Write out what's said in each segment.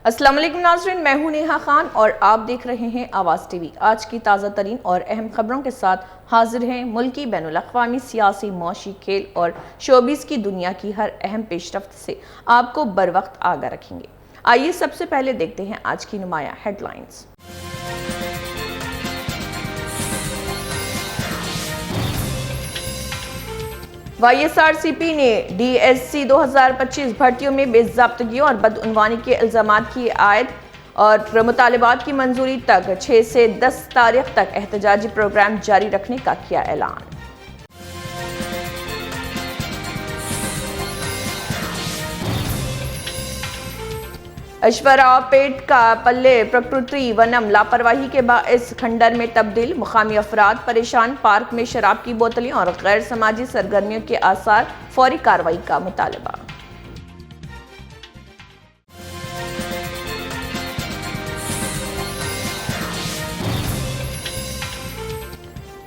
अस्सलाम वालेकुम नाज़रीन, मैं हूं नेहा खान और आप देख रहे हैं आवाज़ टीवी। आज की ताज़ा तरीन और अहम खबरों के साथ हाजिर हैं मुल्की, बैनुल अक़वामी, सियासी, मौशी, खेल और शोबिज़ की दुनिया की हर अहम पेशरफ्त से आपको बर वक्त आगाह रखेंगे। आइए सबसे पहले देखते हैं आज की नुमाया हेडलाइंस। YSRCP ने DSC 2025 भर्तियों में बेज़ाब्तगियों और बदउनवानी के इल्ज़ामात की आयद और मुतालबात की मंजूरी तक 6 से 10 तारीख तक एहतजाजी प्रोग्राम जारी रखने का किया ऐलान। अश्वरावपेट का पल्ले प्रकृति वनम लापरवाही के बाइस खंडर में तब्दील, मुकामी अफराद परेशान, पार्क में शराब की बोतलें और गैर समाजी सरगर्मियों के आसार, फौरी कार्रवाई का मुतालबा।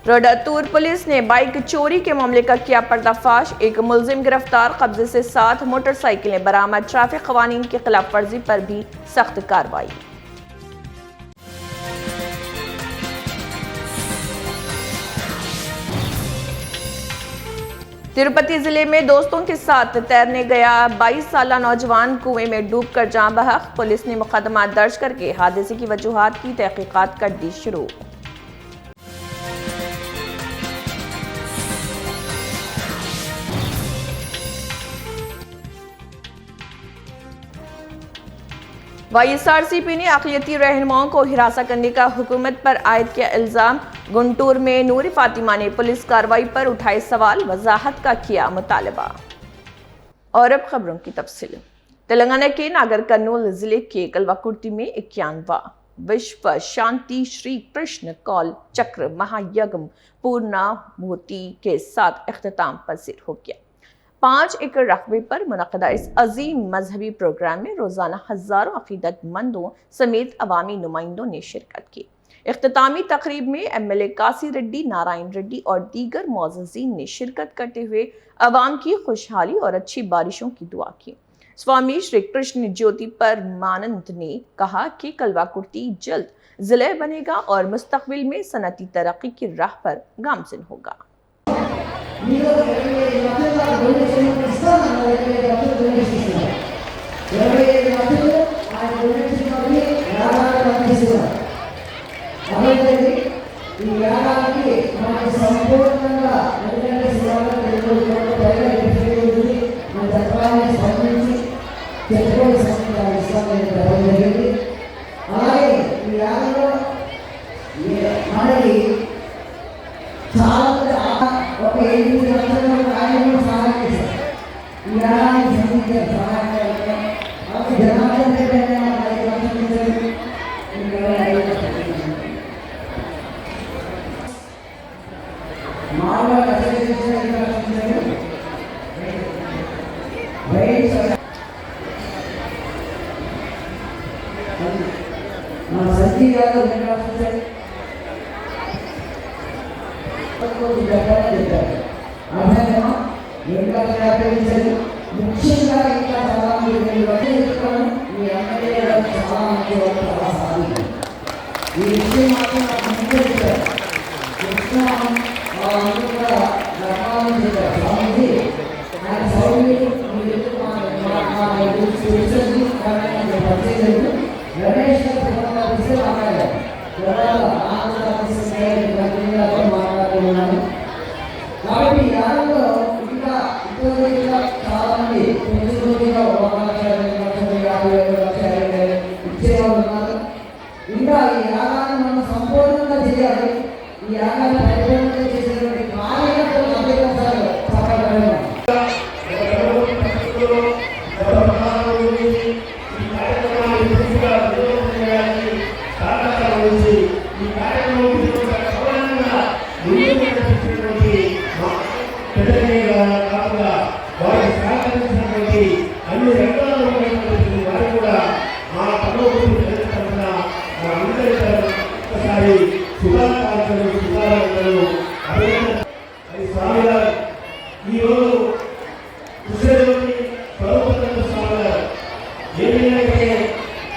रोडातूर पुलिस ने बाइक चोरी के मामले का किया पर्दाफाश, एक मुलजिम गिरफ्तार, कब्जे से 7 मोटरसाइकिलें बरामद, ट्रैफिक कवानीन की खिलाफ वर्जी पर भी सख्त कार्रवाई। तिरुपति जिले में दोस्तों के साथ तैरने गया 22 साला नौजवान कुएं में डूबकर जान बहक, पुलिस ने मुकदमा दर्ज करके हादसे की वजूहात की तहकीकात कर दी शुरू। YSRCP ने अक़लियती रहनुमाओं को हिरासा करने का हुकूमत पर आयद किया इल्ज़ाम, गुंटूर में नूर फातिमा ने पुलिस कार्रवाई पर उठाए सवाल, वजाहत का किया मुतालबा। और अब खबरों की तफसील। तेलंगाना के नागर कर्नूल जिले के कलवाकुर्ती में 51वां विश्व शांति श्री कृष्ण कौल चक्र महायज्ञ पूर्णाहुति के साथ इख्तिताम पजीर हो गया। 5 एकड़ रकबे पर मुनक़दा इस अजीम मजहबी प्रोग्राम में रोजाना हजारों अकीदतमंदों समेत अवामी नुमाइंदों ने शिरकत की। इख्तितामी तकरीब में MLA कासी रेड्डी, नारायण रेड्डी और दीगर मोअज़्ज़िज़ीन ने शिरकत करते हुए अवाम की खुशहाली और अच्छी बारिशों की दुआ की। स्वामी श्री कृष्ण ज्योति परमानंद ने कहा कि कलवाकुर्ती जल्द जिले बनेगा और मुस्तक़बिल में सनती तरक्की की राह पर गामज़िन होगा।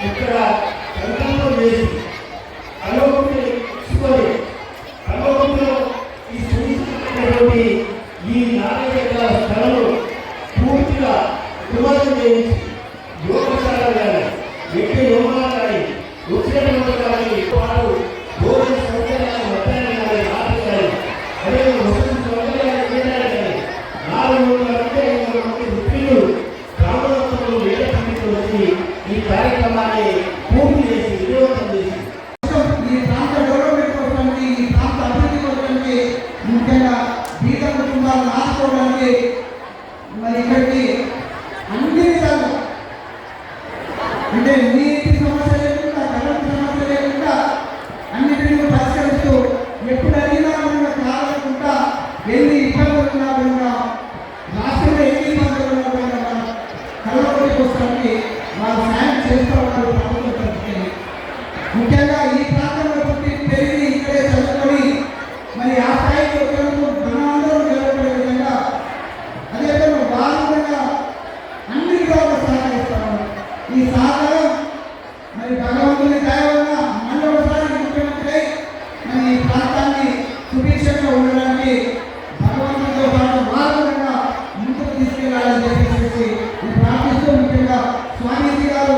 ఇక్కడ సంకల్పం చేసి అలోకుని తీసుకొని అలోకంలో ఈ సూచించినటువంటి ఈ 4 ఎకరాల స్థలం పూర్తిగా నిర్మాణం చేయించి యోగశాల కానీ వ్యక్తి యోగాలు కానీ ఉద్యోగం కానీ వారు భోజన సౌకర్యాలు మొత్తాన్ని కానీ ఆటలు కానీ అదే వసతి సౌకర్యాలు చేయడానికి కానీ 400 మంది వృత్తులు గ్రామోత్సవంలో వేల మందికి వచ్చి ఈ కార్యక్రమాన్ని పూర్తి చేసి విజయవంతం చేసి ఈ ప్రాంత డెవలప్మెంట్ కోసడానికి ఈ ప్రాంత అభివృద్ధి కోసడానికి ముఖ్యంగా బీద కుటుంబాలను ఆదుకోవడానికి మరి ఇక్కడికి అన్ని విధాలుగా అంటే నీటి సమస్య లేకుండా కరెంటు సమస్య లేకుండా అన్నిటినీ పరిష్కరిస్తూ ఎప్పుడు అడిగినా మనం కావాలనుకుంటా ఎన్ని ఇబ్బందులు ఉన్నా కూడా రాష్ట్రంలో ఎన్ని ఇబ్బందులు ఉన్నా కూడా కళ్ళొకటి కోసడానికి వాళ్ళు సాయం చేస్తూ ఉన్నారు ప్రభుత్వం తరఫున. ముఖ్యంగా ఈ ప్రాంతంలో పుట్టి పెరిగి ఇక్కడే చదువుకొని మరి ఆ స్థాయికి వచ్చేందుకు ధనాందరూ నిలబడే విధంగా అదేవిధంగా వారు కూడా అన్ని విధాలుగా సహకరిస్తారు. ఈ సహకారం మరి భగవంతుని దయ వల్ల మళ్ళీ ఒకసారి ముఖ్యమంత్రి మరి ఈ ప్రాంతాన్ని సుభిక్షంగా ఉండడానికి భగవంతునితో పాటు వారు కూడా ముందుకు తీసుకెళ్లాలని చెప్పేసి ప్రార్థిస్తూ ముఖ్యంగా స్వామీజీ గారు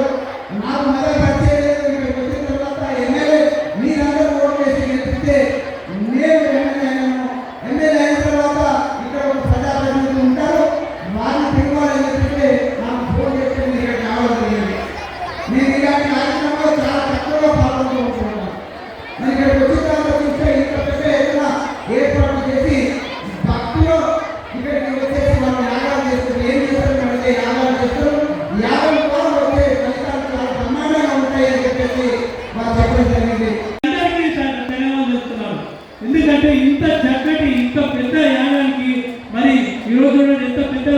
నాకు మొదలు పరిచయం లేదు, ఇక్కడికి వచ్చిన తర్వాత ఎమ్మెల్యే మీరందరూ ఓటు వేసి గెలిపిస్తే నేను ఎమ్మెల్యే అయిన తర్వాత ఇక్కడ ఒక ప్రజాప్రతినిధులు ఉంటారు, వారిని పిలవాలని చెప్పితే నాకు ఫోన్ చేస్తే మీరు ఇక్కడ రావడం జరిగింది. నేను ఇలాంటి కార్యక్రమంలో చాలా తక్కువగా పాల్గొంటూ ఉంటున్నాను. మరి ఇక్కడికి వచ్చిన తర్వాత చూస్తే ఇంత పెద్ద ఎత్తున ఏర్పాటు చేసి భక్తులు ఇక్కడికి వచ్చేసి వాళ్ళు యాగాలు చేస్తారు. ఏం చేస్తారు అంటే యాగాలు చేస్తారు. యాగం ద్వారా వచ్చే ఫలితాలు చాలా బ్రహ్మాండంగా ఉంటాయని చెప్పేసి వాళ్ళు చెప్పడం జరిగింది. ఎందుకంటే ఇంత చక్కటి ఇంత పెద్ద యాగానికి మరి ఈ రోజు ఎంత పెద్ద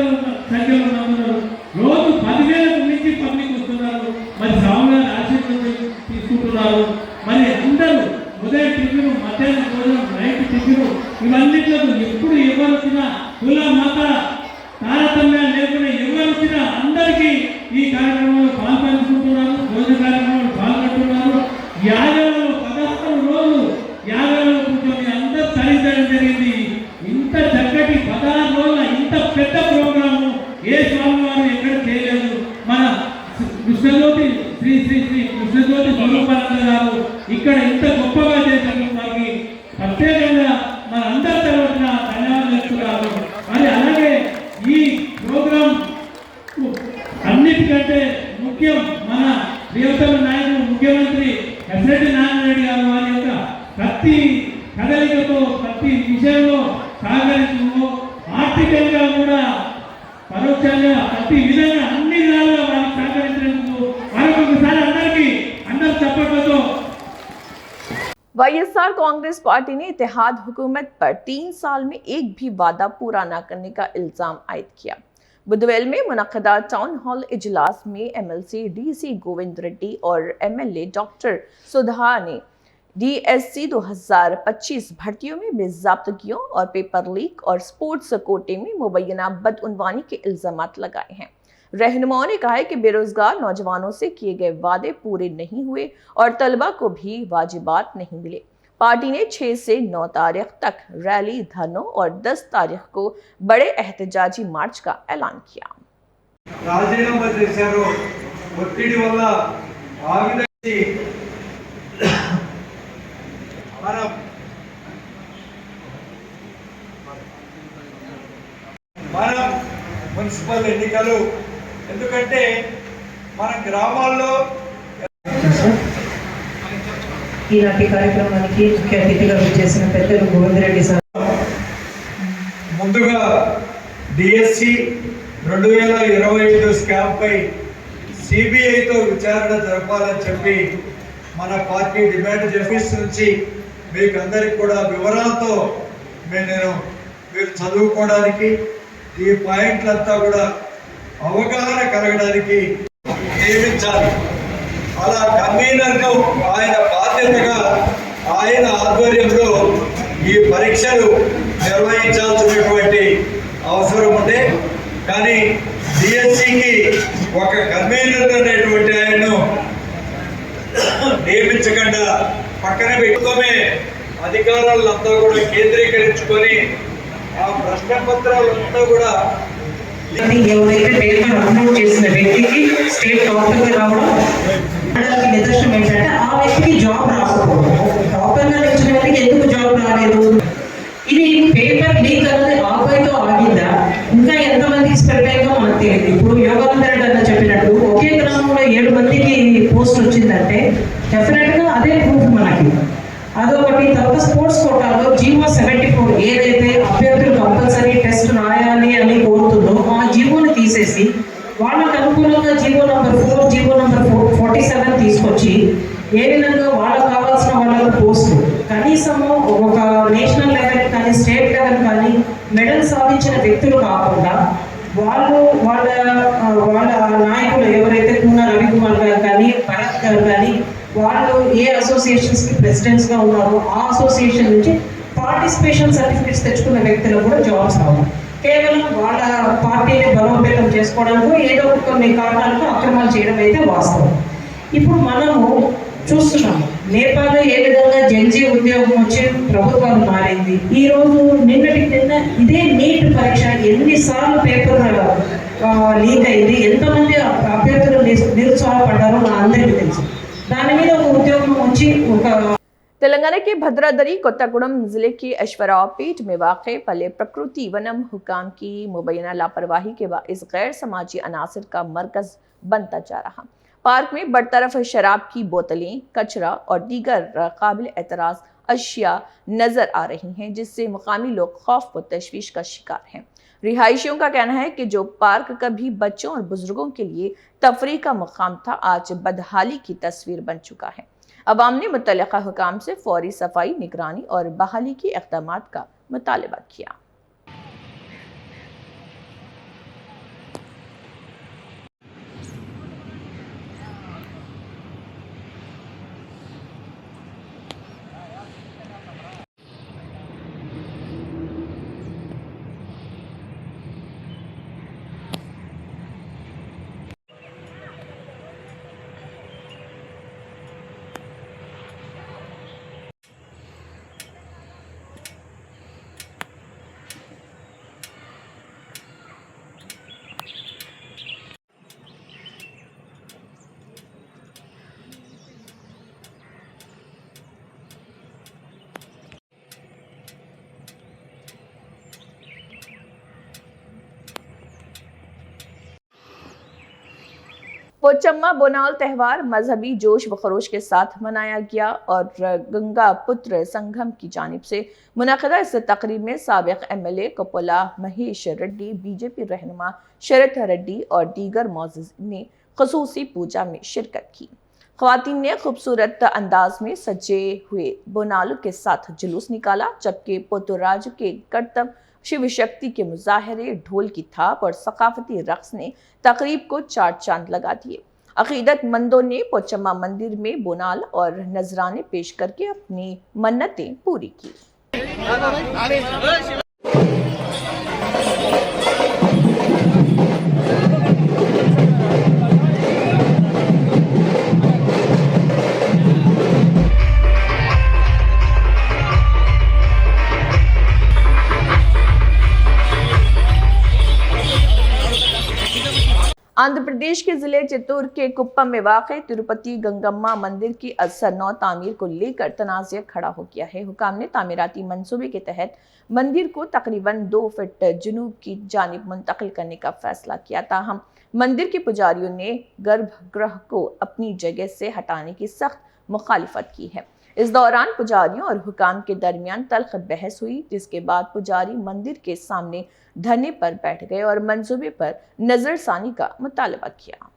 సంఖ్యలో ఉన్నారు. రోజు 10,000 నుంచి పబ్లిక్ వస్తున్నారు. మరి స్వామివారి ఆశీర్వాదం తీసుకుంటున్నారు. మరి అందరూ ఉదయం టిఫిన్, మధ్యాహ్నం భోజనం, నైట్ టిఫిన్ ఇవన్నిట్లో ఎప్పుడు ఎవరు వచ్చినా కుల మత తారతమ్యాలు లేకుండా ఎవరు వచ్చినా అందరికీ ఈ కార్యక్రమంలో పాల్పంచుకుంటున్నారు. భోజన కార్యక్రమంలో పాల్గొంటున్నారు. యాగాలలో 16 రోజులు యాగాలలో కూర్చొని అందరూ తరించడం జరిగింది. ఇంత చక్కటి 16 రోజుల ఇంత పెద్ద ప్రోగ్రాము ఏ స్వామివారు ఎక్కడ చేయలేదు. మన కృష్ణజ్యోతి శ్రీ శ్రీ శ్రీ కృష్ణజ్యోతి స్వరూపానంద గారు ఇక్కడ ఇంత గొప్పగా చేశారు. వారికి ప్రత్యేకంగా మన అందరి తరఫున ధన్యవాదాలు చెప్తున్నారు. మరి అలాగే ఈ ప్రోగ్రాం అన్నిటికంటే ముఖ్యం మన ప్రియతమ నాయకుడు ముఖ్యమంత్రి ఎస్రెడ్డి నారాయణ గారు వారి యొక్క ప్రతి కదలికతో ప్రతి విషయంలో సహకరిస్తూ ఆర్థికంగా కూడా పరోక్షంగా ప్రతి విధంగా అన్ని విధాలుగా వారికి సహకరించినందుకు మరొకసారి అందరూ చప్పట్లతో. वाईएसआर कांग्रेस पार्टी ने इत्तेहाद हुकूमत पर 3 साल में एक भी वादा पूरा न करने का इल्जाम आयद किया। बुधवार में मुनक़दा टाउन हॉल इजलास में एमएलसी डीसी गोविंद रेड्डी और एमएलए डॉक्टर सुधा ने डीएससी 2025 भर्तियों में बेज़ाब्तगियों और पेपर लीक और स्पोर्ट्स कोटे में मुबैना बदउनवानी के इल्जामात लगाए हैं। रहनुमाओं ने कहा है कि बेरोजगार नौजवानों से किए गए वादे पूरे नहीं हुए और तलबा को भी वाजिबात नहीं मिले। पार्टी ने 6 से 9 तारीख तक रैली, धरनों और 10 तारीख को बड़े एहतजाजी मार्च का ऐलान किया। రాజీనామా చేశారు. ఒత్తిడి వల్ల ఆగిదకి మనం మున్సిపల్ ఎన్నికలు ఎందుకంటే మన గ్రామాల్లో ఈనాటి కార్యక్రమానికి ముఖ్య అతిథిగా విచ్చేసిన పెద్దలు గోవింద్ రెడ్డి సార్ ముందుగా డిఎస్సి 2025 స్కామ్ పై సిబిఐతో విచారణ జరపాలని చెప్పి మన పార్టీ డిమాండ్ చేసి నుంచి మీకు అందరికి కూడా వివరాలతో మీరు చదువుకోవడానికి ఈ పాయింట్లంతా కూడా అవగాహన కలగడానికి నియమించాలి. అలా కన్వీనర్గా ఆయన బాధ్యతగా ఆయన ఆధ్వర్యంలో ఈ పరీక్షలు నిర్వహించాల్సినటువంటి అవసరం ఉంది. కానీ డిఎస్సికి ఒక కన్వీనర్ అనేటువంటి ఆయన్ను పక్కన పెట్టుకోమే అధికారాలంతా కూడా కేంద్రీకరించుకొని ఆ ప్రశ్న పత్రాలంతా కూడా ఎవరైతే పేపర్ అప్లోడ్ చేసిన వ్యక్తికి స్టేట్ టాపర్గా రావడం నిదర్శనం ఏంటంటే ఆ వ్యక్తికి జాబ్ రాకపోవడం. టాపర్గా నిలిచిన వ్యక్తికి ఎందుకు జాబ్ రాలేదు? ఇది పేపర్ లీక్ అనేది ఆపైతో ఆగిందా, ఇంకా ఎంతమందికి స్ప్రెడ్ అయిందో మనకు తెలియదు. ఇప్పుడు యోగానంద రెడ్డి అన్న చెప్పినట్టు ఒకే గ్రామంలో 7 మందికి పోస్ట్ వచ్చిందంటే డెఫినెట్గా అదే ప్రూఫ్ మనకి. అదొకటి. తర్వాత స్పోర్ట్స్ కోటాలో జీవో 74 ఏదైతే అభ్యర్థులు కంపల్సరీ టెస్ట్ రాయాలి అని కోరుతుందో ఆ జీవోని తీసేసి వాళ్ళకు అనుకూలంగా జీవో నంబర్ 4, జీవో నంబర్ 47 తీసుకొచ్చి ఏ విధంగా వాళ్ళకు కావాల్సిన వాళ్ళకు పోస్టు కనీసము ఒక నేషనల్ లెవెల్ కానీ స్టేట్ లెవెల్ కానీ మెడల్ సాధించిన వ్యక్తులు కాకుండా వాళ్ళ నాయకులు ఎవరైతే కూన రవికుమార్ గారు కానీ భరత్ గారు కానీ వాళ్ళు ఏ అసోసియేషన్స్కి ప్రెసిడెంట్స్గా ఉన్నారో ఆ అసోసియేషన్ నుంచి పార్టిసిపేషన్ సర్టిఫికేట్స్ తెచ్చుకున్న వ్యక్తులకు కూడా జాబ్స్ రావాలి. కేవలం వాళ్ళ పార్టీని బలోపేతం చేసుకోవడానికి ఏదో కొన్ని కారణాలకు అక్రమాలు చేయడం అయితే వాస్తవం. ఇప్పుడు మనము చూస్తున్నాము నేపాల్లో ఏ విధంగా జంజీ ఉద్యోగం వచ్చి ప్రభుత్వాలు మారింది. ఈరోజు నిన్న ఇదే నీట్ పరీక్ష ఎన్నిసార్లు పేపర్ లీక్ అయింది, ఎంతమంది అభ్యర్థులు నిరుత్సాహపడ్డారో నా అందరికీ తెలుసు. దాని మీద ఒక ఉద్యోగం వచ్చి तेलंगाना के भद्रादरी कोत्तागुड़म जिले के अश्वरावपेट में वाक़ पल्ले प्रकृति वनम हुकाम की मुबैना लापरवाही के बाइस गैर समाजी अनासर का मरकज बनता जा रहा। पार्क में बरतरफ शराब की बोतलें, कचरा और दीगर काबिल एतराज़ अशिया नजर आ रही हैं, जिससे मुकामी लोग खौफ व तशवीश का शिकार हैं। रिहायशियों का कहना है कि जो पार्क कभी बच्चों और बुजुर्गों के लिए तफरीह का मुकाम था, आज बदहाली की तस्वीर बन चुका है। अवाम ने मुतल्लिका हुकाम से फौरी सफाई, निगरानी और बहाली के इक़दामात का मुतालबा किया। पोचम्मा बोनाल त्यौहार मजहबी जोश व खरोश के साथ मनाया गया और गंगा पुत्र संगम की जानिब से मुनक़दा इस तकरीब में साबिक़ MLA Coppola Mahesh Reddy, BJP रहनुमा शरत रेड्डी और दीगर मौजूदीन ने ख़ुसूसी पूजा में शिरकत की। ख़वातीन ने खूबसूरत अंदाज में सजे हुए बोनालों के साथ जुलूस निकाला, जबकि पोतुराज के करतब, शिव शक्ति के मुजाहरे, ढोल की थाप और सकाफती रक्स ने तकरीब को चार चांद लगा दिए। अकीदतमंदों ने पोचम्मा मंदिर में बोनाल और नजराने पेश करके अपनी मन्नतें पूरी की। आंध्र प्रदेश के जिले चित्तूर के कुप्पम में वाक़े तिरुपति गंगम्मा मंदिर की असर नौ तामीर को लेकर तनाज़ खड़ा हो गया है। हुकाम ने तामीराती मंसूबे के तहत मंदिर को तकरीबन 2 फीट जुनूब की जानिब मुंतकिल करने का फैसला किया। ताहम मंदिर के पुजारियों ने गर्भगृह को अपनी जगह से हटाने की सख्त मुखालिफत की है। इस दौरान पुजारियों और हुकाम के दरमियान तल्ख बहस हुई, जिसके बाद पुजारी मंदिर के सामने धरने पर बैठ गए और मंसूबे पर नजरसानी का मुतालबा किया।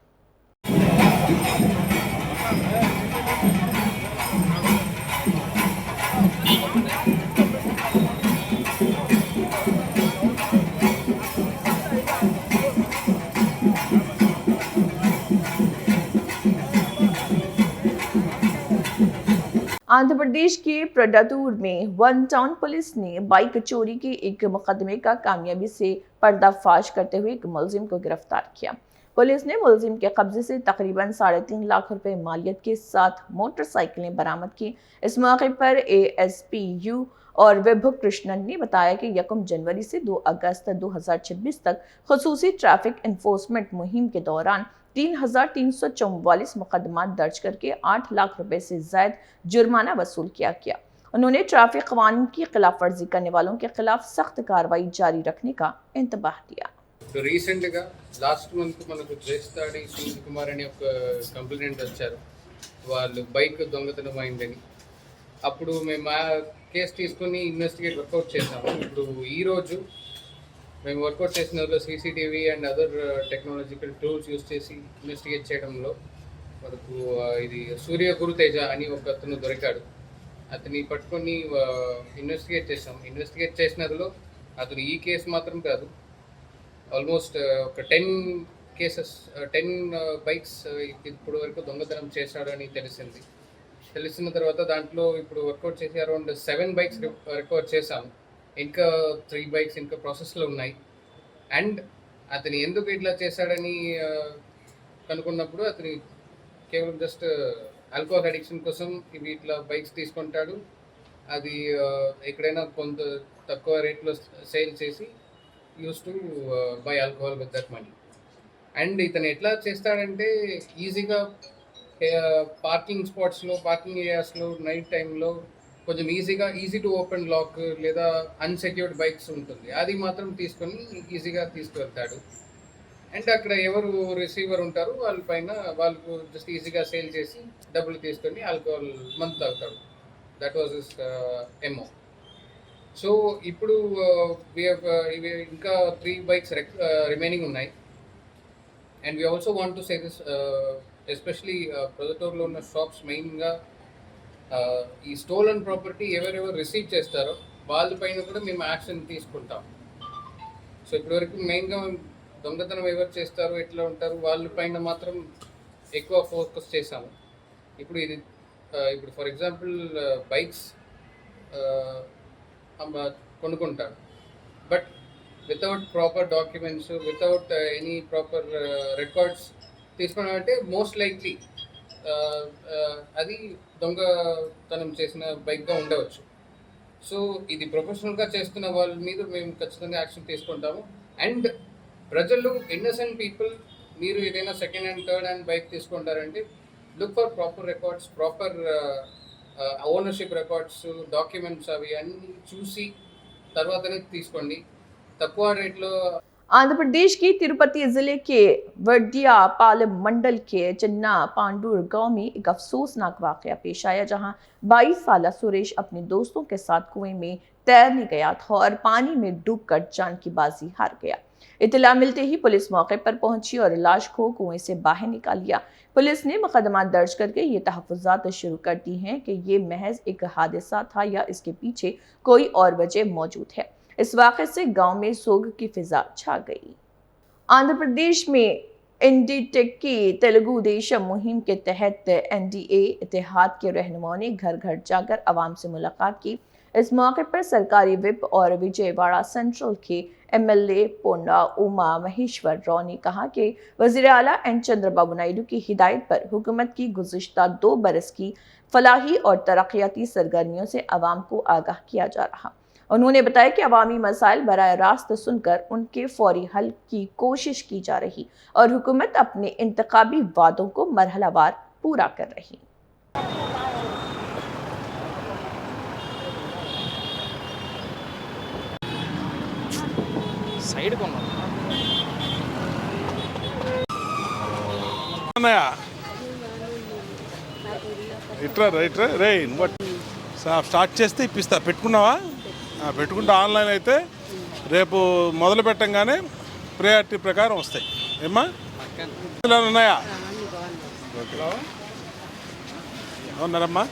आंध्र प्रदेश के प्रडातूर में वन टाउन पुलिस ने बाइक चोरी के एक मुकदमे का कामयाबी से पर्दाफाश करते हुए एक मुलजिम को गिरफ्तार किया। पुलिस ने मुलजिम के कब्जे से तकरीबन 3.5 लाख रुपए मालियत के साथ मोटरसाइकिलें बरामद की। इस मौके पर ASPU और विभु कृष्णन ने बताया कि 1 जनवरी से 2 अगस्त 2026 तक खुसूसी ट्रैफिक एनफोर्समेंट मुहिम के दौरान 3,344 मुकदमा दर्ज करके 8 लाख रुपए से ज्यादा जुर्माना वसूल किया गया। उन्होंने ट्रैफिक कानून की खिलाफ वर्जी करने वालों के खिलाफ सख्त कार्रवाई जारी रखने का इंतबाह दिया। రీసెంట్గా లాస్ట్ మంత్ మనకు జయస్తాడి సునీల్ కుమార్ అని ఒక కంప్లైంట్ వచ్చారు, వాళ్ళు బైక్ దొంగతనం అయిందని. అప్పుడు మేము ఆ కేసు తీసుకొని ఇన్వెస్టిగేట్ వర్కౌట్ చేసాము. ఇప్పుడు ఈరోజు మేము వర్కౌట్ చేసిన CCTV and other technological tools use చేసి ఇన్వెస్టిగేట్ చేయడంలో మనకు ఇది సూర్య గురుతేజ అని ఒక అతను దొరికాడు. అతన్ని పట్టుకొని ఇన్వెస్టిగేట్ చేసాం. ఇన్వెస్టిగేట్ చేసినదిలో అతను ఈ కేసు మాత్రం కాదు, ఆల్మోస్ట్ ఒక 10 కేసెస్ 10 బైక్స్ ఇప్పుడు వరకు దొంగతనం చేశాడని తెలిసిన తర్వాత దాంట్లో ఇప్పుడు వర్కౌట్ చేసి అరౌండ్ 7 బైక్స్ రికవర్ చేశాము. ఇంకా 3 బైక్స్ ఇంకా ప్రాసెస్లో ఉన్నాయి. అండ్ అతను ఎందుకు ఇట్లా చేశాడని కనుక్కున్నప్పుడు అతని కేవలం జస్ట్ ఆల్కహాల్ అడిక్షన్ కోసం ఇవి ఇట్లా బైక్స్ తీసుకుంటాడు, అది ఎక్కడైనా కొంత తక్కువ రేట్లో సేల్ చేసి use to buy alcohol with that money. And ఇతను ఎట్లా చేస్తాడంటే ఈజీగా పార్కింగ్ స్పాట్స్లో, పార్కింగ్ ఏరియాస్లో నైట్ టైంలో కొంచెం ఈజీ టు ఓపెన్ లాక్ లేదా అన్సెక్యూర్డ్ బైక్స్ ఉంటుంది, అది మాత్రం తీసుకొని ఈజీగా తీసుకువెళ్తాడు. అండ్ అక్కడ ఎవరు రిసీవర్ ఉంటారో వాళ్ళకు జస్ట్ ఈజీగా సేల్ చేసి డబ్బులు తీసుకొని ఆల్కహాల్ మంత్ తాగుతాడు. That was his MO. So ఇప్పుడు ఇవి ఇంకా 3 బైక్స్ రిమైనింగ్ ఉన్నాయి. And we also want to say this, especially ప్రొజెక్టర్లో ఉన్న షాప్స్ మెయిన్గా ఈ స్టోలన్ ప్రాపర్టీ ఎవరెవరు రిసీవ్ చేస్తారో వాళ్ళపైన కూడా మేము యాక్షన్ తీసుకుంటాం. సో ఇప్పటివరకు మెయిన్గా దొంగతనం ఎవరు చేస్తారో ఎట్లా ఉంటారు వాళ్ళపైన మాత్రం ఎక్కువ ఫోకస్ చేశాము. ఇప్పుడు ఫర్ ఎగ్జాంపుల్ బైక్స్ కొనుక్కుంటాడు, but without proper documents, without any proper records తీసుకున్నామంటే మోస్ట్ లైక్లీ అది దొంగతనం చేసిన బైక్గా ఉండవచ్చు. సో ఇది ప్రొఫెషనల్గా చేస్తున్న వాళ్ళ మీద మేము ఖచ్చితంగా యాక్షన్ తీసుకుంటాము. అండ్ ప్రజలు, ఇన్నసెంట్ పీపుల్, మీరు ఏదైనా second hand, third hand bike తీసుకుంటారంటే look for proper records, proper ownership records, documents అవి అన్నీ చూసి తర్వాతనే తీసుకోండి. తక్కువ రేట్లో आंध्र प्रदेश की तिरुपति जिले के वड्डियापालम मंडल के चिन्ना पांडूर गांव में एक अफसोसनाक वाकया पेश आया, जहां 22 साल सुरेश अपने दोस्तों के साथ कुएं में तैरने गया था और पानी में डूबकर जान की बाजी हार गया। इत्तला मिलते ही पुलिस मौके पर पहुंची और लाश को कुएं से बाहर निकाल लिया। पुलिस ने मुकदमा दर्ज करके ये तहफ़्फ़ुज़ात शुरू कर दी हैं कि ये महज एक हादसा था या इसके पीछे कोई और वजह मौजूद है। इस वाक़े से गांव में सोग की फिजा छा गई। आंध्र प्रदेश में इंडीटेक की तेलुगु देशम मुहिम के तहत NDA इत्तेहाद के रहनुमाओं ने घर घर जाकर आवाम से मुलाकात की। इस मौके पर सरकारी विप और विजयवाड़ा सेंट्रल के MLA पोंडा उमा महेश्वर राव ने कहा कि वज़ीर आला N चंद्रबाबू नायडू की हिदायत पर हुकूमत की गुज़िश्ता 2 बरस की फलाही और तरक्याती सरगर्मियों से आवाम को आगाह किया जा रहा। उन्होंने बताया कि अवामी मसाइल बराह रास्त सुनकर उनके फौरी हल की कोशिश की जा रही और हुकूमत अपने इंतखाबी वादों को मरहलावार पूरा कर रही। ఇట్రా రే స్టార్ట్ చేస్తే ఇప్పిస్తా. పెట్టుకున్నావా? పెట్టుకుంటే ఆన్లైన్ అయితే రేపు మొదలు పెట్టంగానే ప్రయారిటీ ప్రకారం వస్తాయి. ఏమ్మా ఉన్నాయా? ఉన్నారమ్మా?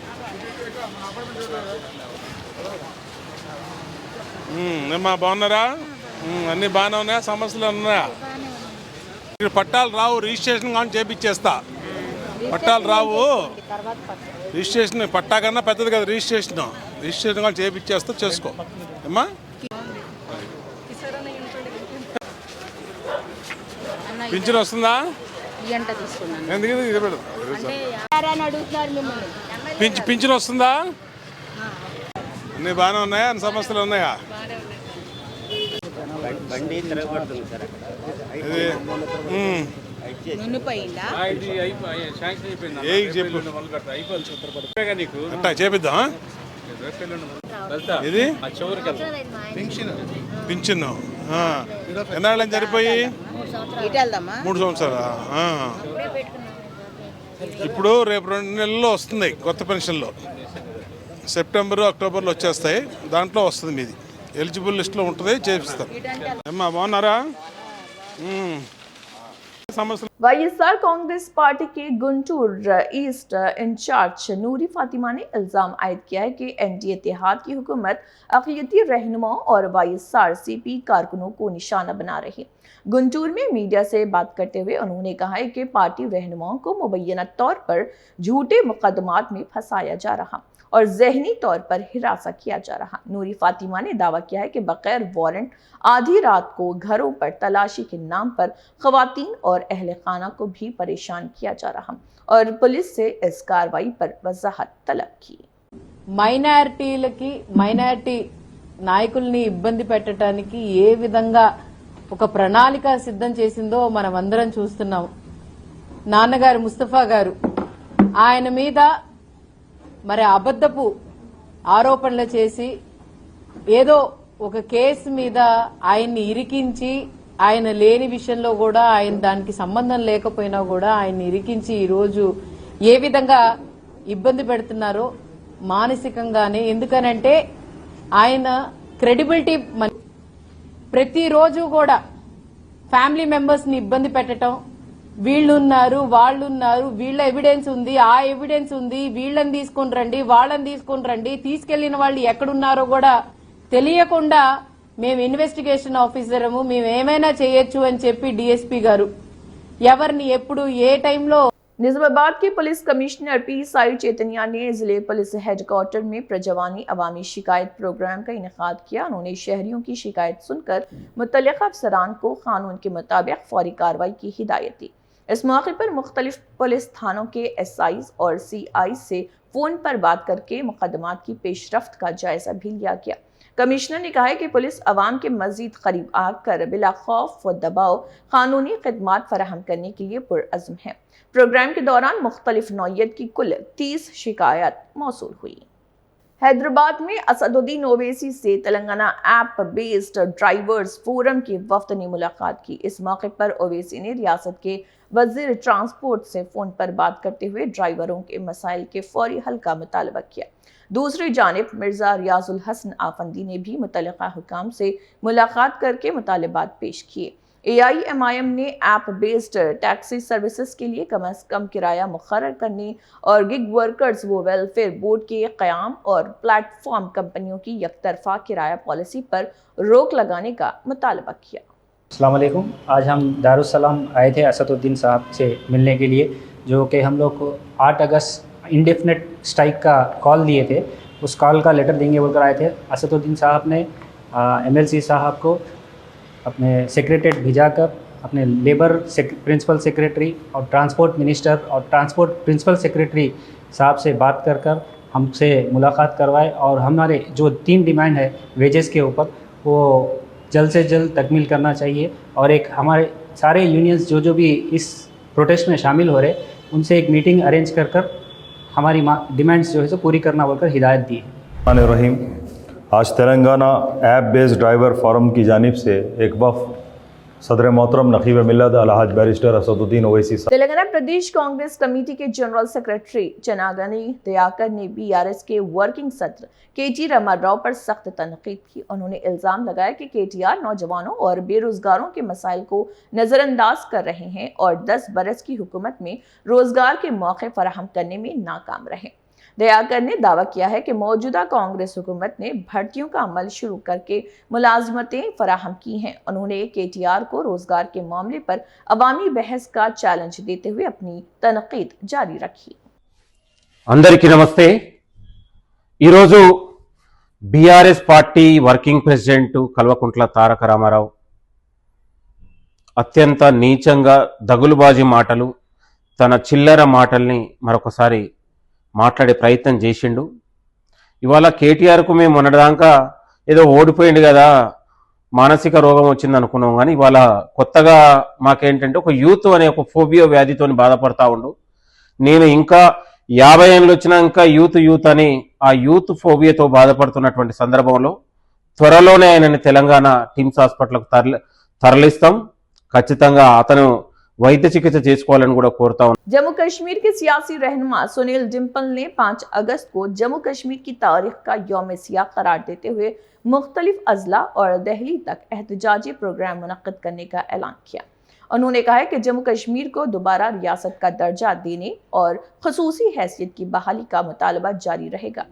ఏమ్మా బాగున్నారా? అన్నీ బాగానే ఉన్నాయా? సమస్యలు ఉన్నాయా? ఇక్కడ పట్టాలు రావు, రిజిస్ట్రేషన్ కానీ చేపించేస్తా. పట్టాలు రావు, రిజిస్ట్రేషన్ పట్టా కన్నా పెద్దది కదా రిజిస్ట్రేషన్ కానీ చేపించేస్తా, చేసుకో అమ్మా. పింఛన్ వస్తుందా? గంట తీసుకున్నాను. ఎందుకు ఇది పెడదాం. అని అడుగుతున్నారు మిమ్మల్ని. పింఛన్ వస్తుందా? అన్నీ బాగానే ఉన్నాయా? అన్ని సమస్యలు ఉన్నాయా? చేపిద్దాం. ఇది పింఛన్ ఎన్నాళ్ళని సరిపోయి 3 సంవత్సరాలు. ఇప్పుడు రేపు 2 నెలల్లో వస్తుంది కొత్త పెన్షన్లో. సెప్టెంబర్ అక్టోబర్లో వచ్చేస్తాయి. దాంట్లో వస్తుంది మీది ఎలిజిబుల్ లిస్ట్లో ఉంటుంది. చేపిస్తాం. అమ్మా బాగున్నారా? वाईएसआर कांग्रेस पार्टी के गुंटूर ईस्ट इंचार्ज नूरी फातिमा ने इल्जाम आयद किया है कि एनडीए इत्तेहाद की हुकूमत अक़लियती रहनुमाओं और वाईएसआर सीपी कारकुनों को निशाना बना रही। गुंटूर में मीडिया से बात करते हुए उन्होंने कहा है कि पार्टी रहनुमाओं को मुबैना तौर पर झूठे मुकदमात में फंसाया जा रहा और जहनी तौर पर हिरासा किया जा रहा। नूरी फातिमा ने दावा किया है कि बगैर वारंट आधी रात को घरों पर तलाशी के नाम पर खवातीन और अहले खाना को भी परेशान किया जा रहा और पुलिस से इस कार्रवाई पर वजाहत तलब की। మైనారిటీ నాయకుల్ని ఇబ్బంది పెట్టడానికి ఏ విధంగా ఒక ప్రణాళిక సిద్ధం చేసిందో మనం అందరం చూస్తున్నాం. నాన్నగారు ముస్తఫా గారు ఆయన మీద మరి అబద్ధపు ఆరోపణలు చేసి ఏదో ఒక కేసు మీద ఆయన్ని ఇరికించి, ఆయన లేని విషయంలో కూడా ఆయన దానికి సంబంధం లేకపోయినా కూడా ఆయన్ని ఇరికించి ఈరోజు ఏ విధంగా ఇబ్బంది పెడుతున్నారో మానసికంగానే. ఎందుకనంటే ఆయన క్రెడిబిలిటీ ప్రతిరోజు కూడా ఫ్యామిలీ మెంబర్స్ ని ఇబ్బంది పెట్టడం, వీళ్ళున్నారు వాళ్ళున్నారు, వీళ్ళ ఎవిడెన్స్ ఉంది, ఆ ఎవిడెన్స్ ఉంది, వీళ్ళని తీసుకుని రండి వాళ్ళని తీసుకుని రండి, తీసుకెళ్లిన వాళ్ళు ఎక్కడున్నారో కూడా తెలియకుండా మేము ఇన్వెస్టిగేషన్ ఆఫీసరము, మేము ఏమైనా చేయొచ్చు అని చెప్పి డీఎస్పీ గారు ఎవరిని ఎప్పుడు ఏ టైంలో. निजामाबाद के पुलिस कमिश्नर पी साई चेतनिया ने जिले पुलिस हेडक्वार्टर में प्रजवानी अवामी शिकायत प्रोग्राम का इनेकाद किया। उन्होंने शहरियों की शिकायत सुनकर मुतल्लिक़ अफसरान को कानून के मुताबिक फौरी कार्रवाई की हिदायत दी। इस मौके पर मुख्तलिफ पुलिस थानों के एसआईज और सीआई से फोन पर बात करके मुकदमात की पेशरफ्त का जायजा भी लिया गया। कमिश्नर ने कहा है कि पुलिस अवाम के मजीद करीब आकर बिला खौफ व दबाव कानूनी खिदमात फराहम करने के लिए पुरअज़्म है। प्रोग्राम के दौरान मुख्तलिफ नौयत की कुल 30 शिकायत मौसूल हुई। हैदराबाद में असदुद्दीन ओवैसी से Telangana app based drivers forum के वफ्द ने मुलाकात की। इस मौके पर ओवैसी ने रियासत के वजीर ट्रांसपोर्ट से फोन पर बात करते हुए ड्राइवरों के मसाइल के फौरी हल का मुतालबा किया। दूसरी जानिब मिर्जा रियाजुल हसन आफंदी ने भी मुतल्लिक़ा हुकाम से मुलाकात करके मुतालबात पेश किए। AIMIM ने ऐप बेस्ड टैक्सी सर्विसेज के लिए कम अज कम किराया मुकर्रर करने और गिग वर्कर्स व वेलफेयर बोर्ड के क़याम और प्लेटफॉर्म कंपनियों की यकतरफा किराया पॉलिसी पर रोक लगाने का मुतालबा किया। अस्सलाम वालेकुम। आज हम दारुस्सलाम आए थे असदुद्दीन साहब से मिलने के लिए, जो कि हम लोग को 8 अगस्त इंडेफिनेट स्ट्राइक का कॉल दिए थे। उस कॉल का लेटर देंगे बोलकर आए थे। असदुद्दीन साहब ने MLC साहब को अपने सेक्रेटरीट भिजाकर अपने लेबर प्रिंसिपल सेक्रेटरी और ट्रांसपोर्ट मिनिस्टर और ट्रांसपोर्ट प्रिंसिपल सेक्रेटरी साहब से बात कर हमसे मुलाकात करवाए और हमारे जो 3 डिमांड है वेजेस के ऊपर, वो जल्द से जल्द तकमील करना चाहिए। और एक हमारे सारे यूनियंस जो भी इस प्रोटेस्ट में शामिल हो रहे, उनसे एक मीटिंग अरेंज कर हमारी डिमांड्स जो है सो पूरी करना बोलकर हिदायत दी है। रहीम, आज Telangana app based driver forum की जानिब से एक वफ़ सदर मोहतरम नकीब मिल्लत अलहाज बैरिस्टर असदुद्दीन ओवैसी साहब। तेलंगाना प्रदेश कांग्रेस कमेटी के जनरल सेक्रेटरी चनागनी दयाकर ने BRS के वर्किंग सत्र KT रामाराव पर सख्त तनकीद की। उन्होंने इल्जाम लगाया कि KTR नौजवानों और बेरोजगारों के मसाइल को नजरअंदाज कर रहे हैं और 10 बरस की हुकूमत में रोजगार के मौके फराहम करने में नाकाम रहे। दयाकर ने दावा किया है कि मौजूदा कांग्रेस हुकूमत ने भर्तियों का अमल शुरू करके मुलाजमतें फराहम की हैं। उन्होंने KTR को रोजगार के मामले पर अवामी बहस का चैलेंज देते हुए अपनी तनकीद जारी रखी। అందరికీ నమస్తే। ఈరోజు BRS party working president Kalvakuntla Taraka Ramarao అత్యంత నీచంగా దగులుబాజీ మాటలు, తన చిల్లర మాటల్ని మరొకసారి మాట్లాడే ప్రయత్నం చేసిండు. ఇవాళ కేటీఆర్కు మేము మొన్నటిదాకా ఏదో ఓడిపోయింది కదా, మానసిక రోగం వచ్చింది అనుకున్నాం, కానీ ఇవాళ కొత్తగా మాకేంటంటే ఒక యూత్ అనే ఒక ఫోబియో వ్యాధితో బాధపడతా ఉండు. నేను ఇంకా 50 ఏళ్ళు వచ్చినా ఇంకా యూత్ అని ఆ యూత్ ఫోబియాతో బాధపడుతున్నటువంటి సందర్భంలో త్వరలోనే ఆయనని తెలంగాణ టిమ్స్ హాస్పిటల్కు తరలిస్తాం. ఖచ్చితంగా అతను వైద్య చికిత్స చేసుకోవాలని కూడా కోరుతా ఉన్నాం. जम्मू कश्मीर के सियासी रहनुमा सुनील डिम्पल ने 5 अगस्त को जम्मू कश्मीर की तारीख का यौम सियाह करार देते हुए मुख्तलिफ अजला और दिल्ली तक एहतजाजी प्रोग्राम मुनक्किद करने का ऐलान किया। उन्होंने कहा है कि जम्मू कश्मीर को दोबारा रियासत का दर्जा देने और खसूसी हैसियत की बहाली का मुतालबा जारी रहेगा।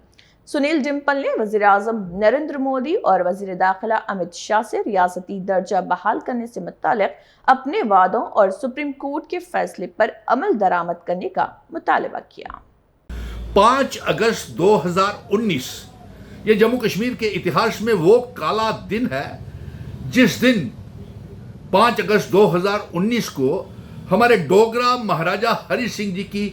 सुनील डिम्पल ने वज़ीर-ए-आज़म नरेंद्र मोदी और वज़ीर दाखिला अमित शाह से रियासती दर्जा बहाल करने से मुताल्लिक़ अपने वादों और सुप्रीम कोर्ट के फैसले पर अमल दरामद करने का मुतालबा किया। 5 अगस्त 2019 ये जम्मू कश्मीर के इतिहास में वो काला दिन है जिस दिन 5 अगस्त 2019 को हमारे डोगरा महाराजा हरि सिंह जी की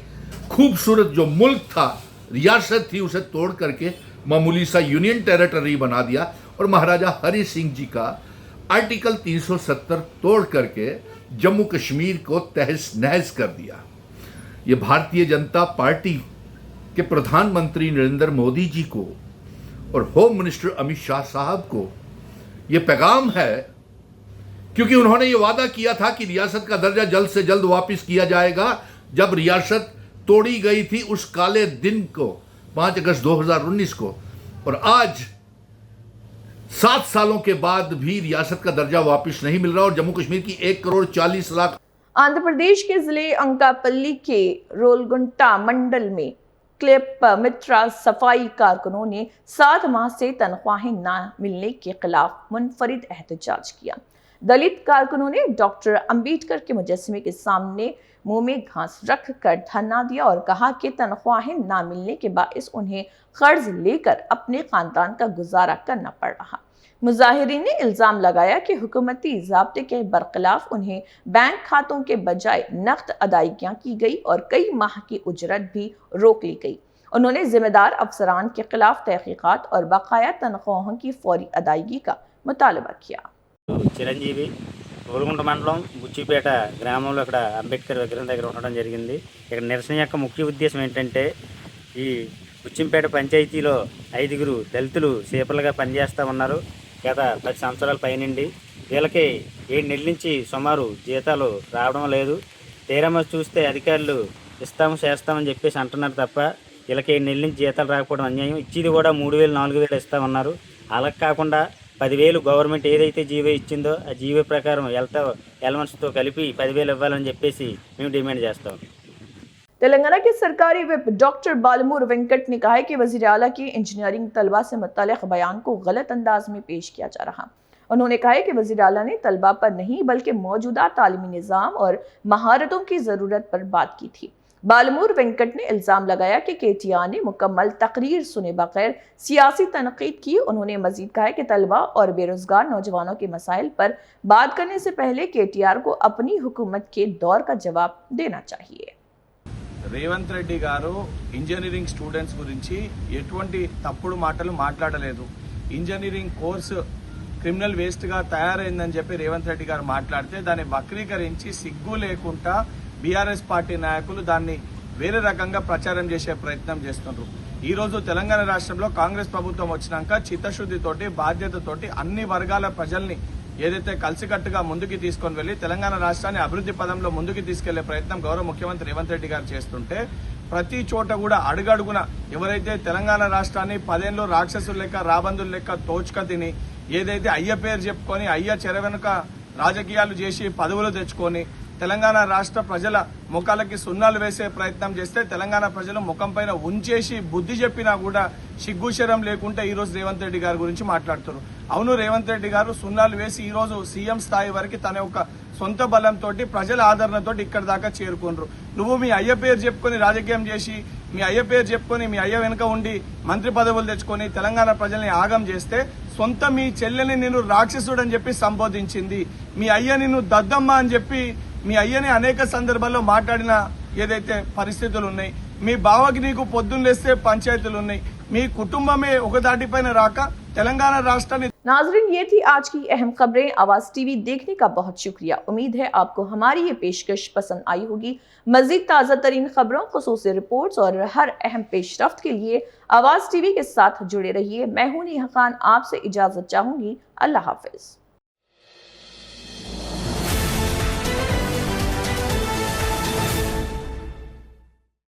खूबसूरत जो मुल्क था, रियासत थी, उसे तोड़ करके मामूली सा यूनियन टेरिटरी बना दिया और महाराजा हरि सिंह जी का आर्टिकल 370 तोड़ करके जम्मू कश्मीर को तहस नहस कर दिया। ये भारतीय जनता पार्टी के प्रधानमंत्री नरेंद्र मोदी जी को और होम मिनिस्टर अमित शाह साहब को ये पैगाम है, क्योंकि उन्होंने ये वादा किया था कि रियासत का दर्जा जल्द से जल्द वापस किया जाएगा। जब रियासत तोड़ी गई थी उस काले दिन को 5 अगस्त 2019 को, और आज 7 सालों के बाद भी रियासत का दर्जा वापस नहीं मिल रहा और जम्मू कश्मीर की 1,40,00,000 आंध्र प्रदेश के जिले अंकापल्ली के रोलगुंटा मंडल में क्लिप मित्रा सफाई कारकुनों ने 7 माह से तनख्वाहें न मिलने के खिलाफ मुनफरिद एहतजाज किया। दलित कारकुनों ने डॉक्टर अंबेडकर के मुजस्समे के सामने मुंह में घास रख कर धरना दिया और कहा कि तनख्वाहें ना मिलने के बाइस उन्हें कर्ज लेकर अपने खानदान का गुजारा करना पड़ रहा। मुजाहिरीन ने इल्जाम लगाया कि हुकूमती ज़ाब्ते के बरखिलाफ उन्हें बैंक खातों के बजाय नकद अदायगियां की गई और कई माह की उजरत भी रोक ली गई। उन्होंने जिम्मेदार अफसरान के खिलाफ तहकीकात और बकाया तनख्वाहों की फौरी अदायगी का मुतालबा किया। చిరంజీవి గోల్గుంట మండలం బుచ్చిపేట గ్రామంలో ఇక్కడ అంబేద్కర్ విగ్రహం దగ్గర ఉండడం జరిగింది. ఇక్కడ నిరసన యొక్క ముఖ్య ఉద్దేశం ఏంటంటే, ఈ బుచ్చింపేట పంచాయతీలో 5గురు దళితులు సేపలుగా పనిచేస్తూ ఉన్నారు. గత 10 సంవత్సరాల పైనుండి వీళ్ళకి 7 నెలల నుంచి సుమారు జీతాలు రావడం లేదు. తీరా చూస్తే అధికారులు ఇస్తాము చేస్తామని చెప్పేసి అంటున్నారు తప్ప వీళ్ళకి 7 నెలల నుంచి జీతాలు రాకపోవడం అన్యాయం. ఇచ్చేది కూడా 3,000 4,000 ఇస్తామన్నారు. అలా కాకుండా 10,000 గవర్నమెంట్ ఏదైతే జీవో ఇచ్చిందో ఆ జీవో ప్రకారం ఎలవెన్స్తో కలిపి 10,000 ఇవ్వాలని చెప్పేసి మేము డిమాండ్ చేస్తాం. तेलंगाना के सरकारी विप डॉक्टर बालमूर वेंकट ने कहा है कि वजीर आला की इंजीनियरिंग तलबा से मुताल्लिक़ बयान को गलत अंदाज में पेश किया जा रहा। उन्होंने कहा है कि वजीर आला ने तलबा पर नहीं बल्कि मौजूदा तालीमी निज़ाम और महारतों की ज़रूरत पर बात की थी। बालमूर वेंकट ने इल्ज़ाम लगाया कि केटीआर ने मुकम्मल तकरीर सुने बगैर सियासी तनकीद की। उन्होंने मजीद कहा है कि तलबा और बेरोजगार नौजवानों के मसाइल पर बात करने से पहले केटीआर को अपनी हुकूमत के दौर का जवाब देना चाहिए। రేవంత్ రెడ్డి గారు ఇంజనీరింగ్ స్టూడెంట్స్ గురించి ఎటువంటి తప్పుడు మాటలు మాట్లాడలేదు. ఇంజనీరింగ్ కోర్సు క్రిమినల్ వేస్ట్గా తయారైందని చెప్పి రేవంత్ రెడ్డి గారు మాట్లాడితే దాన్ని వక్రీకరించి సిగ్గు లేకుండా బీఆర్ఎస్ పార్టీ నాయకులు దాన్ని వేరే రకంగా ప్రచారం చేసే ప్రయత్నం చేస్తున్నారు. ఈ రోజు తెలంగాణ రాష్ట్రంలో కాంగ్రెస్ ప్రభుత్వం వచ్చినాక చిత్తశుద్ధితోటి బాధ్యతతోటి అన్ని వర్గాల ప్రజల్ని ఏదైతే కలిసికట్టుగా ముందుకు తీసుకొని వెళ్లి తెలంగాణ రాష్ట్రాన్ని అభివృద్ధి పదంలో ముందుకు తీసుకెళ్లే ప్రయత్నం గౌరవ ముఖ్యమంత్రి రేవంత్ రెడ్డి గారు చేస్తుంటే, ప్రతి చోట కూడా అడుగడుగున ఎవరైతే తెలంగాణ రాష్ట్రాన్ని 10 ఏళ్ళు రాక్షసులు లెక్క రాబందులు లెక్క తోచుక తిని ఏదైతే అయ్య పేరు చెప్పుకొని అయ్య చెర వెనుక రాజకీయాలు చేసి పదవులు తెచ్చుకొని తెలంగాణ రాష్ట్ర ప్రజల ముఖాలకి సున్నాలు వేసే ప్రయత్నం చేస్తే తెలంగాణ ప్రజలు ముఖం పైన ఉంచేసి బుద్ధి చెప్పినా కూడా సిగ్గుశరం లేకుంటే ఈ రోజు రేవంత్ రెడ్డి గారి గురించి మాట్లాడుతున్నారు. అవును, రేవంత్ రెడ్డి గారు సున్నాలు వేసి ఈ రోజు సీఎం స్థాయి వరకు తన యొక్క సొంత బలంతో ప్రజల ఆదరణతో ఇక్కడ దాకా చేరుకున్నారు. నువ్వు మీ అయ్య పేరు చెప్పుకొని రాజకీయం చేసి మీ అయ్య పేరు చెప్పుకొని మీ అయ్య వెనుక ఉండి మంత్రి పదవులు తెచ్చుకొని తెలంగాణ ప్రజల్ని ఆగం చేస్తే సొంత మీ చెల్లెని నేను రాక్షసుడు అని చెప్పి సంబోధించింది. మీ అయ్య నిన్ను దద్దమ్మ అని చెప్పి మీ అయ్యని అనేక సందర్భాల్లో మాట్లాడిన ఏదైతే పరిస్థితులు ఉన్నాయి, మీ బావకి నీకు పొద్దున్న లేస్తే పంచాయతీలు ఉన్నాయి, మీ కుటుంబమే ఒక దాటిపైన రాక तेलंगाना राष्ट्र ने। नाजरीन, ये थी आज की अहम खबरें। आवाज टीवी देखने का बहुत शुक्रिया। उम्मीद है आपको हमारी ये पेशकश पसंद आई होगी। मजीद ताज़ा तरीन खबरों, खुसूसी रिपोर्ट्स और हर अहम पेशरफ्त के लिए आवाज टीवी के साथ जुड़े रहिए। मैं हूं नेहा खान, आपसे इजाजत चाहूंगी। अल्लाह हाफिज।